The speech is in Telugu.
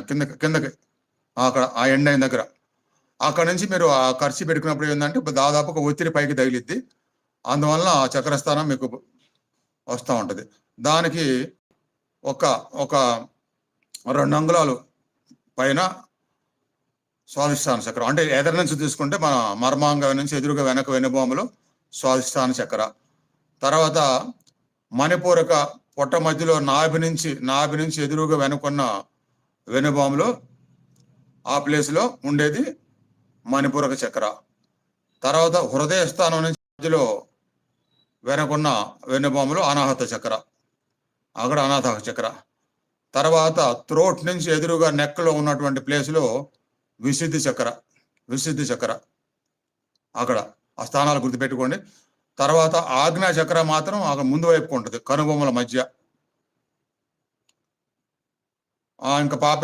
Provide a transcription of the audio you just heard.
కిందకి కిందకి అక్కడ ఆ ఎండ్ అయిన దగ్గర అక్కడ నుంచి మీరు ఆ ఖర్చు పెట్టుకున్నప్పుడు ఏంటంటే దాదాపు ఒక ఒత్తిడి పైకి తగిలిద్ది. అందువలన ఆ చక్రస్థానం మీకు వస్తూ ఉంటుంది. దానికి ఒక ఒక 2 అంగుళాలు పైన స్వాదిష్టాన చక్రం. అంటే ఎదర నుంచి తీసుకుంటే మన మర్మాంగం నుంచి ఎదురుగా వెనక వెన్నుపాములో స్వాదిష్టాన చక్ర. తర్వాత మణిపూరక పొట్ట మధ్యలో నాభి నుంచి ఎదురుగా వెనుకున్న వెన్నుపాములో ఆ ప్లేస్లో ఉండేది మణిపూరక చక్ర. తర్వాత హృదయ స్థానం నుంచి మధ్యలో వెనకున్న వెన్నుపాములో అనాహత చక్ర, అక్కడ అనాహత చక్ర. తర్వాత థ్రోట్ నుంచి ఎదురుగా నెక్లో ఉన్నటువంటి ప్లేస్లో విశుద్ధి చక్ర అక్కడ ఆ స్థానాలు గుర్తుపెట్టుకోండి. తర్వాత ఆజ్ఞా చక్ర మాత్రం అక్కడ ముందు వైపు ఉంటుంది, కనుబొమ్మల మధ్య. ఇంకా పాప